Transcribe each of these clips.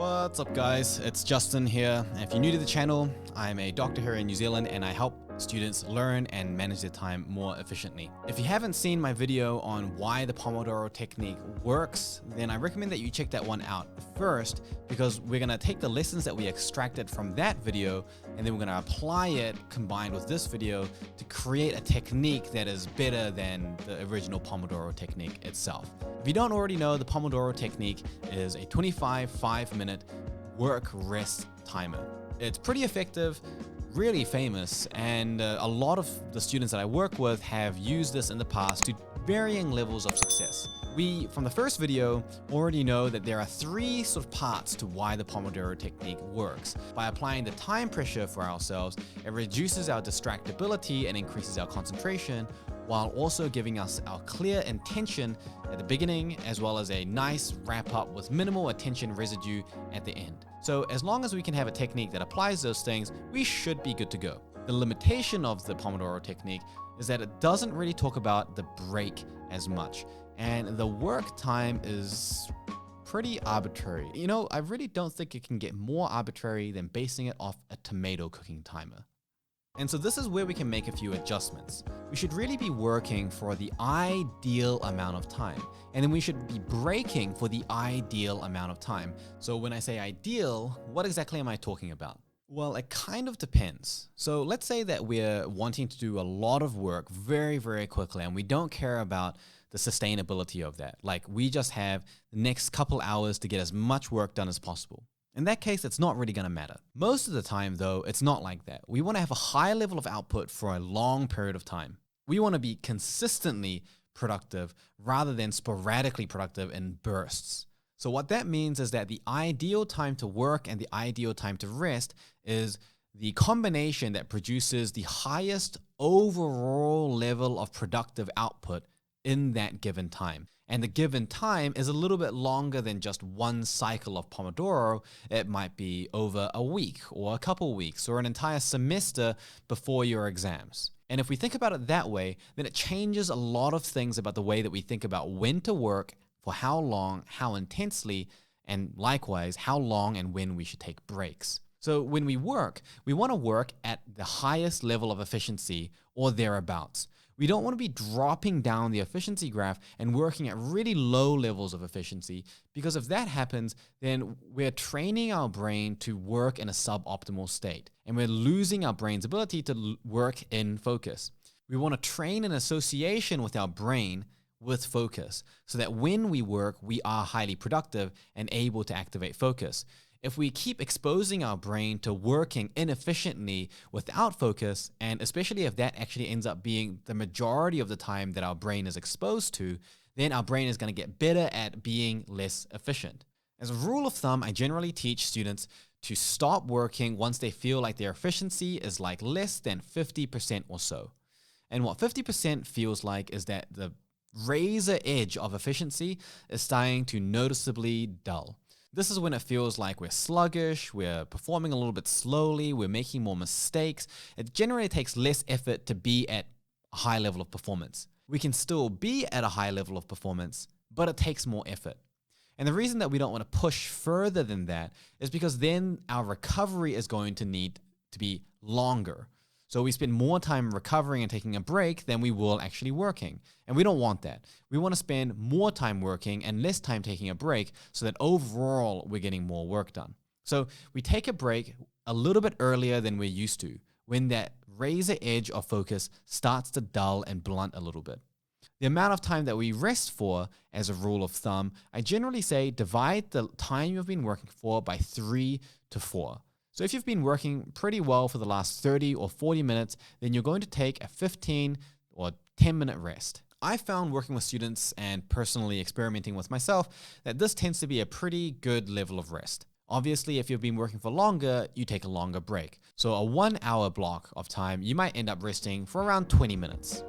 What's up guys, it's Justin here. If you're new to the channel, I'm a doctor here in New Zealand and I help students learn and manage their time more efficiently. If you haven't seen my video on why the Pomodoro technique works, then I recommend that you check that one out first, because we're gonna take the lessons that we extracted from that video and then we're gonna apply it combined with this video to create a technique that is better than the original Pomodoro technique itself. If you don't already know, the Pomodoro technique is a 25 5-minute work rest timer. It's pretty effective, really famous, and a lot of the students that I work with have used this in the past to varying levels of success. We, from the first video, already know that there are three sort of parts to why the Pomodoro technique works. By applying the time pressure for ourselves, it reduces our distractibility and increases our concentration, while also giving us our clear intention at the beginning, as well as a nice wrap up with minimal attention residue at the end. So as long as we can have a technique that applies those things, we should be good to go. The limitation of the Pomodoro technique is that it doesn't really talk about the break as much, and the work time is pretty arbitrary. You know, I really don't think it can get more arbitrary than basing it off a tomato cooking timer. And so this is where we can make a few adjustments. We should really be working for the ideal amount of time, and then we should be breaking for the ideal amount of time. So when I say ideal, what exactly am I talking about? Well, it kind of depends. So let's say that we're wanting to do a lot of work very, very quickly, and we don't care about the sustainability of that. Like, we just have the next couple hours to get as much work done as possible. In that case, it's not really going to matter. Most of the time, though, it's not like that. We want to have a high level of output for a long period of time. We want to be consistently productive rather than sporadically productive in bursts. So what that means is that the ideal time to work and the ideal time to rest is the combination that produces the highest overall level of productive output in that given time. And the given time is a little bit longer than just one cycle of Pomodoro. It might be over a week or a couple weeks or an entire semester before your exams. And if we think about it that way, then it changes a lot of things about the way that we think about when to work, for how long, how intensely, and likewise, how long and when we should take breaks. So when we work, we want to work at the highest level of efficiency or thereabouts. We don't want to be dropping down the efficiency graph and working at really low levels of efficiency, because if that happens, then we're training our brain to work in a suboptimal state, and we're losing our brain's ability to work in focus. We want to train an association with our brain with focus, so that when we work, we are highly productive and able to activate focus. If we keep exposing our brain to working inefficiently without focus, and especially if that actually ends up being the majority of the time that our brain is exposed to, then our brain is going to get better at being less efficient. As a rule of thumb, I generally teach students to stop working once they feel like their efficiency is like less than 50% or so. And what 50% feels like is that the razor edge of efficiency is starting to noticeably dull. This is when it feels like we're sluggish, we're performing a little bit slowly, we're making more mistakes. It generally takes less effort to be at a high level of performance. We can still be at a high level of performance, but it takes more effort. And the reason that we don't want to push further than that is because then our recovery is going to need to be longer. So we spend more time recovering and taking a break than we will actually working. And we don't want that. We want to spend more time working and less time taking a break, so that overall we're getting more work done. So we take a break a little bit earlier than we're used to, when that razor edge of focus starts to dull and blunt a little bit. The amount of time that we rest for, as a rule of thumb, I generally say divide the time you've been working for by 3 to 4. So if you've been working pretty well for the last 30 or 40 minutes, then you're going to take a 15 or 10-minute rest. I found, working with students and personally experimenting with myself, that this tends to be a pretty good level of rest. Obviously, if you've been working for longer, you take a longer break. So a 1-hour block of time, you might end up resting for around 20 minutes.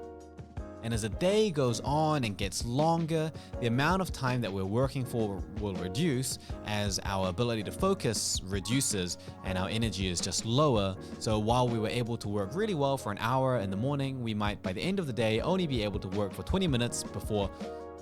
And as the day goes on and gets longer, the amount of time that we're working for will reduce as our ability to focus reduces and our energy is just lower. So while we were able to work really well for an hour in the morning, we might by the end of the day only be able to work for 20 minutes before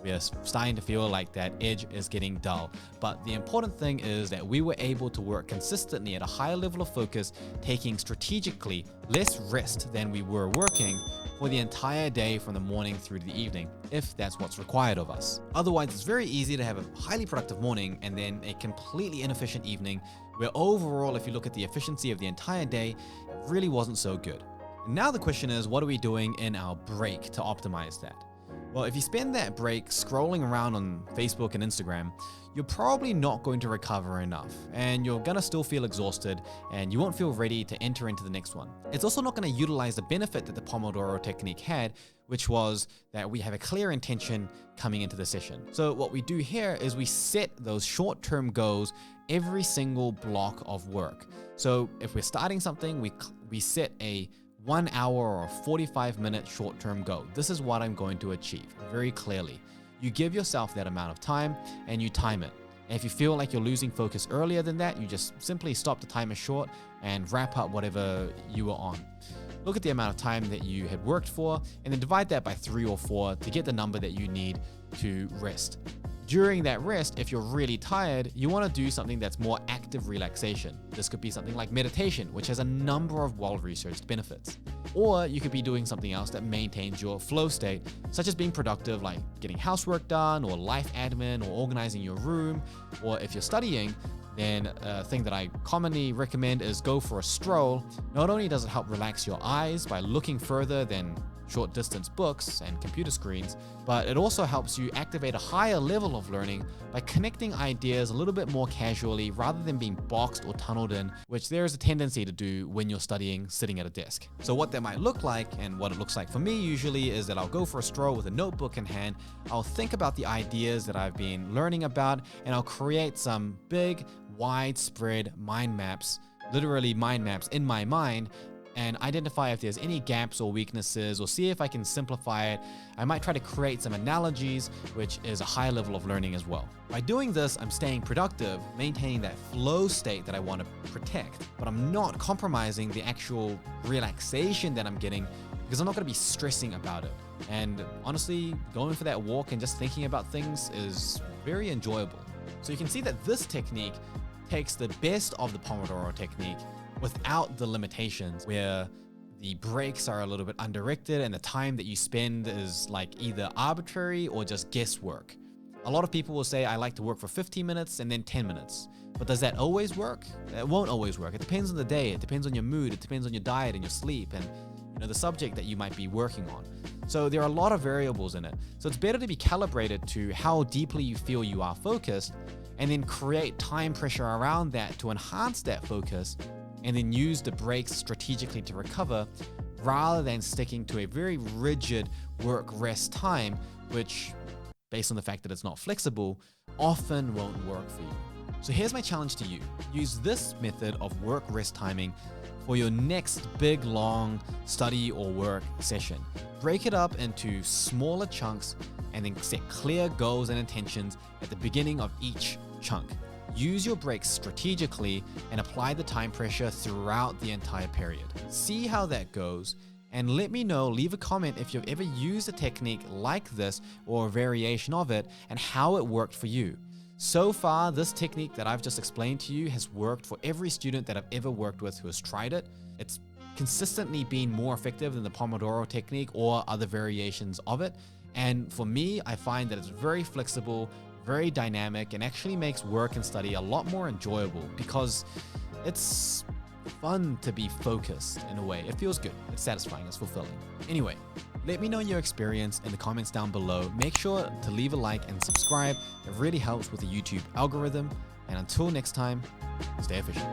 we are starting to feel like that edge is getting dull. But the important thing is that we were able to work consistently at a higher level of focus, taking strategically less rest than we were working for the entire day from the morning through to the evening, if that's what's required of us. Otherwise, it's very easy to have a highly productive morning and then a completely inefficient evening, where overall, if you look at the efficiency of the entire day, it really wasn't so good. And now the question is, what are we doing in our break to optimize that? Well, if you spend that break scrolling around on Facebook and Instagram, you're probably not going to recover enough, and you're gonna still feel exhausted, and you won't feel ready to enter into the next one. It's also not gonna utilize the benefit that the Pomodoro technique had, which was that we have a clear intention coming into the session. So what we do here is we set those short-term goals every single block of work. So if we're starting something, we set a 1 hour or 45-minute short-term goal. This is what I'm going to achieve very clearly. You give yourself that amount of time and you time it. And if you feel like you're losing focus earlier than that, you just simply stop the timer short and wrap up whatever you were on. Look at the amount of time that you had worked for and then divide that by 3 or 4 to get the number that you need to rest. During that rest, if you're really tired, you want to do something that's more active relaxation. This could be something like meditation, which has a number of well-researched benefits. Or you could be doing something else that maintains your flow state, such as being productive, like getting housework done, or life admin, or organizing your room. Or if you're studying, then a thing that I commonly recommend is go for a stroll. Not only does it help relax your eyes by looking further than short distance books and computer screens, but it also helps you activate a higher level of learning by connecting ideas a little bit more casually rather than being boxed or tunneled in, which there is a tendency to do when you're studying sitting at a desk. So what that might look like, and what it looks like for me usually, is that I'll go for a stroll with a notebook in hand. I'll think about the ideas that I've been learning about, and I'll create some big, widespread mind maps, literally mind maps in my mind, and identify if there's any gaps or weaknesses, or see if I can simplify it. I might try to create some analogies, which is a high level of learning as well. By doing this, I'm staying productive, maintaining that flow state that I want to protect, but I'm not compromising the actual relaxation that I'm getting, because I'm not going to be stressing about it. And honestly, going for that walk and just thinking about things is very enjoyable. So you can see that this technique takes the best of the Pomodoro technique without the limitations, where the breaks are a little bit undirected and the time that you spend is like either arbitrary or just guesswork. A lot of people will say, I like to work for 15 minutes and then 10 minutes. But does that always work? It won't always work. It depends on the day. It depends on your mood. It depends on your diet and your sleep and the subject that you might be working on. So there are a lot of variables in it. So it's better to be calibrated to how deeply you feel you are focused, and then create time pressure around that to enhance that focus, and then use the breaks strategically to recover, rather than sticking to a very rigid work-rest time, which, based on the fact that it's not flexible, often won't work for you. So here's my challenge to you. Use this method of work-rest timing for your next big, long study or work session. Break it up into smaller chunks and then set clear goals and intentions at the beginning of each chunk. Use your breaks strategically and apply the time pressure throughout the entire period. See how that goes, and let me know, leave a comment if you've ever used a technique like this or a variation of it and how it worked for you. So far, this technique that I've just explained to you has worked for every student that I've ever worked with who has tried it. It's consistently been more effective than the Pomodoro technique or other variations of it. And for me, I find that it's very flexible, very dynamic, and actually makes work and study a lot more enjoyable, because it's fun to be focused in a way. It feels good, it's satisfying, it's fulfilling. Anyway, let me know your experience in the comments down below. Make sure to leave a like and subscribe. It really helps with the YouTube algorithm. And until next time, stay efficient.